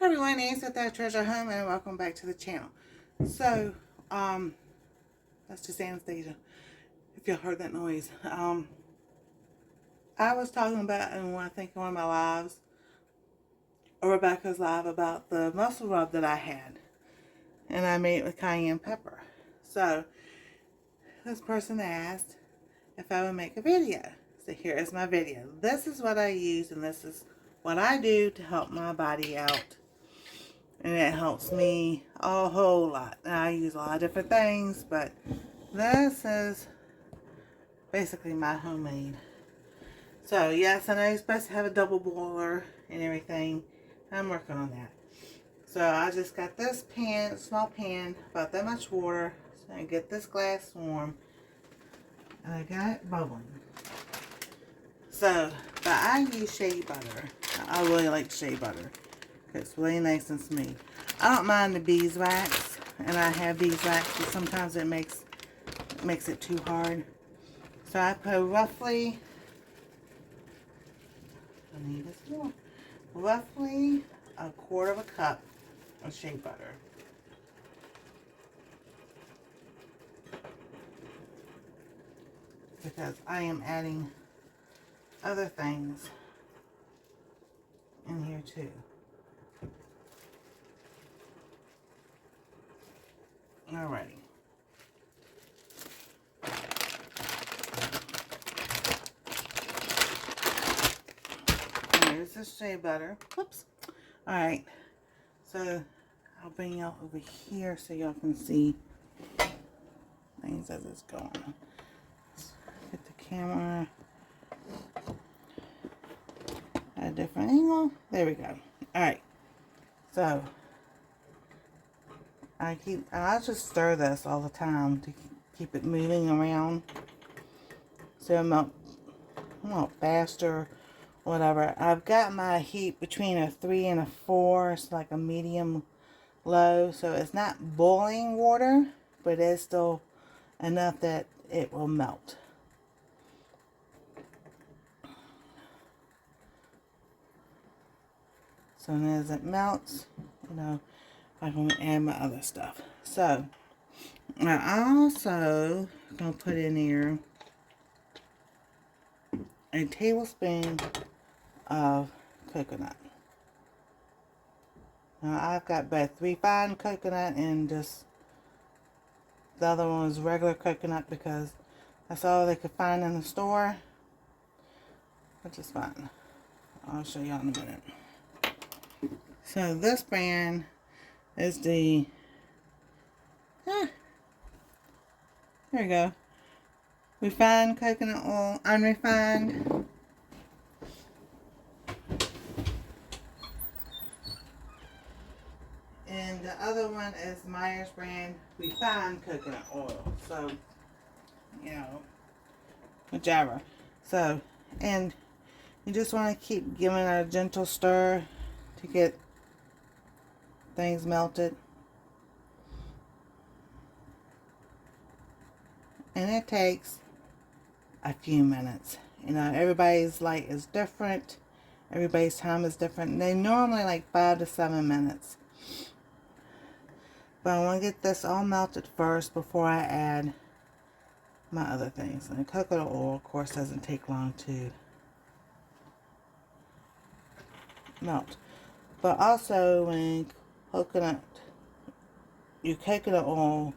Hi everyone, Anastsia at that Treasure Home, and welcome back to the channel. So, that's just Anastsia, if y'all heard that noise. I was talking about, in I think one of my lives, or Rebecca's live, about the muscle rub that I had. And I made it with cayenne pepper. So, this person asked if I would make a video. So here is my video. This is what I use, and this is what I do to help my body out. And it helps me a whole lot. Now, I use a lot of different things, but this is basically my homemade. So, yes, I know you're supposed to have a double boiler and everything. I'm working on that. So, I just got this pan, small pan, about that much water. So, I get this glass warm. And I got it bubbling. So, but I use shea butter. I really like shea butter. It's really nice and smooth. I don't mind the beeswax, and I have beeswax, but sometimes it makes it too hard. So I put roughly, I need this more, roughly a quarter of a cup of shea butter. Because I am adding other things in here too. Alrighty. There's the shea butter. Whoops. Alright. So I'll bring y'all over here so y'all can see things as it's going. Let's get the camera at a different angle. There we go. Alright. So I just stir this all the time to keep it moving around so it melt faster, whatever. I've got my heat between a 3 and a 4. It's like a medium low, so it's not boiling water, but it's still enough that it will melt. So as it melts, you know, I'm going to add my other stuff. So, I'm also going to put in here a tablespoon of coconut. Now, I've got both refined coconut and just the other one is regular coconut because that's all they could find in the store, which is fine. I'll show you in a minute. So, this brand is the there we go, refined coconut oil, unrefined. And the other one is Myers brand refined coconut oil. So, you know, whichever. So, and you just want to keep giving it a gentle stir to get things melted. And it takes a few minutes. You know, everybody's light is different. Everybody's time is different. They normally like 5 to 7 minutes. But I want to get this all melted first before I add my other things. And the coconut oil, of course, doesn't take long to melt. But also, when your coconut oil,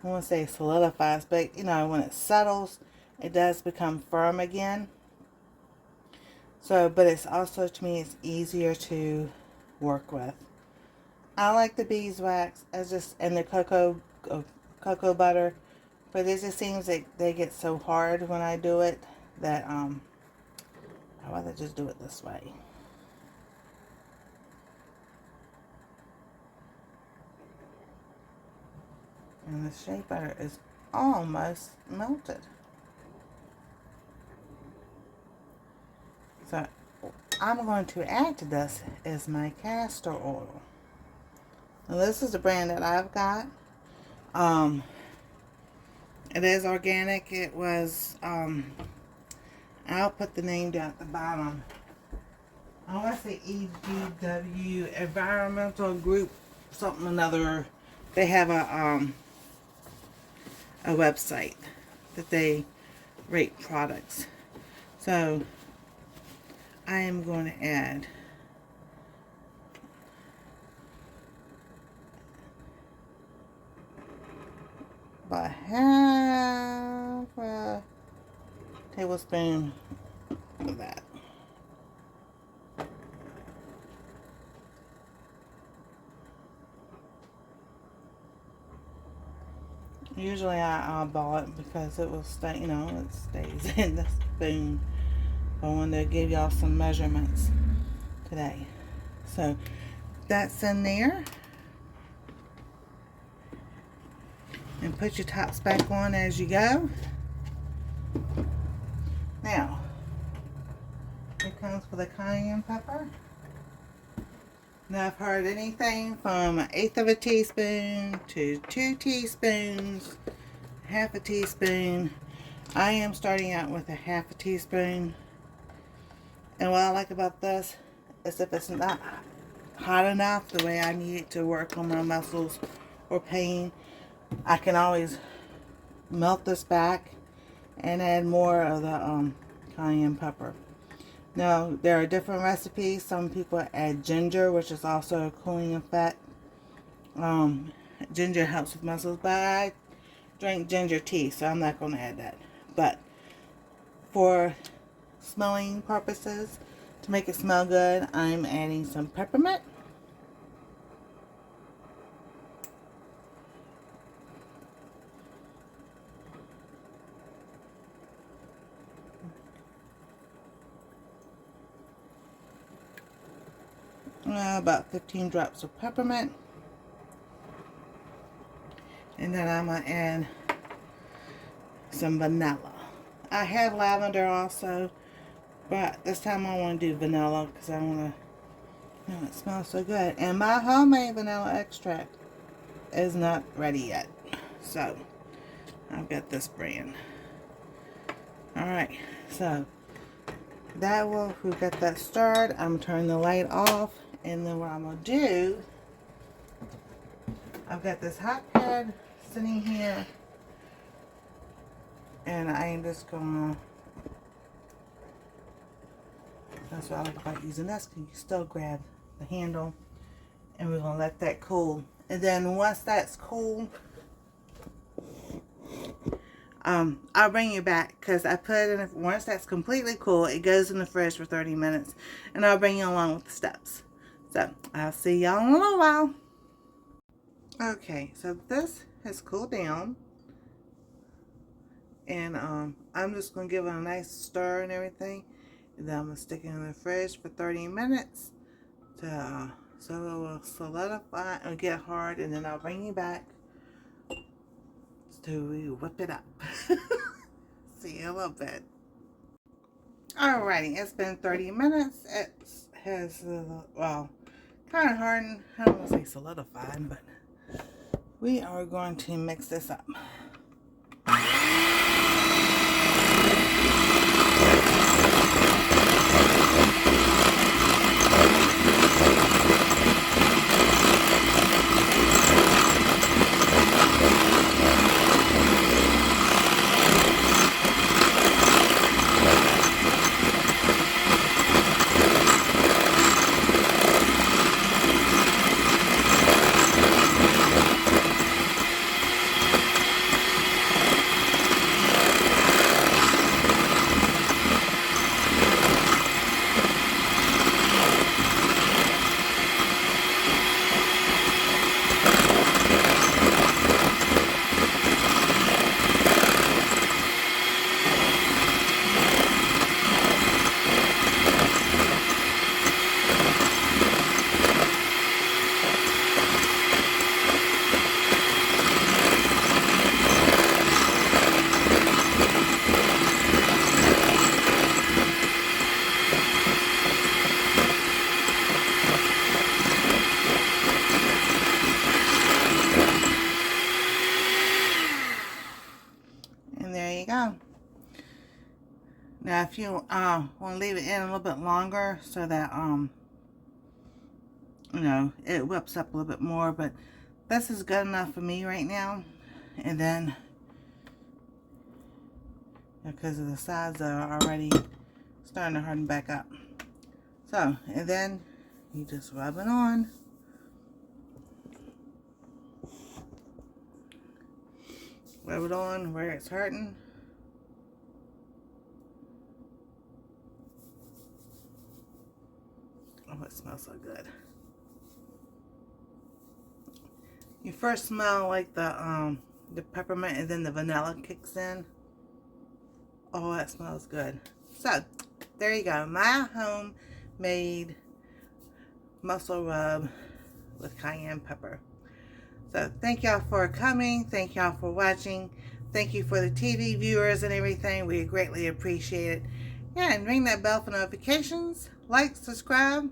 I won't say solidifies, but you know, when it settles, it does become firm again. So, but it's also, to me, it's easier to work with. I like the beeswax as just and the cocoa butter, but it just seems like they get so hard when I do it that I'd rather just do it this way. And the shea butter is almost melted. So I'm going to add to this is my castor oil. Now this is the brand that I've got. It is organic. It was I'll put the name down at the bottom I want to say EGW, Environmental Group, something another. They have a website that they rate products. So I am going to add about half a tablespoon of that. Usually I eyeball it because it will stay, you know, it stays in the spoon. I wanted to give y'all some measurements today. So that's in there. And put your tops back on as you go. Now, it comes with a cayenne pepper. Now I've heard anything from 1/8 of a teaspoon to 2 teaspoons, half a teaspoon. I am starting out with a half a teaspoon. And what I like about this is if it's not hot enough the way I need it to work on my muscles or pain, I can always melt this back and add more of the cayenne pepper. Now, there are different recipes. Some people add ginger, which is also a cooling effect. Ginger helps with muscles, but I drink ginger tea, so I'm not going to add that. But for smelling purposes, to make it smell good, I'm adding some peppermint. About 15 drops of peppermint. And then I'm going to add some vanilla. I have lavender also, but this time I want to do vanilla because I want to, you know, it smells so good. And my homemade vanilla extract is not ready yet. So, I've got this brand. Alright, so that will, we've got that stirred. I'm going to turn the light off. And then what I'm going to do, I've got this hot pad sitting here. And I am just going to, that's what I like about using this, because you can still grab the handle. And we're going to let that cool. And then once that's cool, I'll bring you back because I put it in, once that's completely cool, it goes in the fridge for 30 minutes. And I'll bring you along with the steps. So, I'll see y'all in a little while. Okay, so this has cooled down. And I'm just going to give it a nice stir and everything. And then I'm going to stick it in the fridge for 30 minutes. So it will solidify and get hard. And then I'll bring you back to whip it up. See you in a little bit. Alrighty, it's been 30 minutes. It has, well, kind of hardened. I don't want to say solidified, but we are going to mix this up. Now, if you want to leave it in a little bit longer so that, you know, it whips up a little bit more, but this is good enough for me right now. And then, because of the sides that are already starting to harden back up. So, and then you just rub it on. Rub it on where it's hurting. Oh, it smells so good. You first smell like the peppermint, and then the vanilla kicks in. Oh, that smells good. So, there you go. My homemade muscle rub with cayenne pepper. So, thank y'all for coming. Thank y'all for watching. Thank you for the TV viewers and everything. We greatly appreciate it. Yeah, and ring that bell for notifications. Like, subscribe,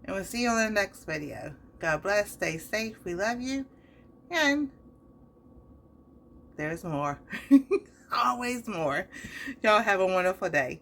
and we'll see you on the next video. God bless. Stay safe. We love you. And there's more. Always more. Y'all have a wonderful day.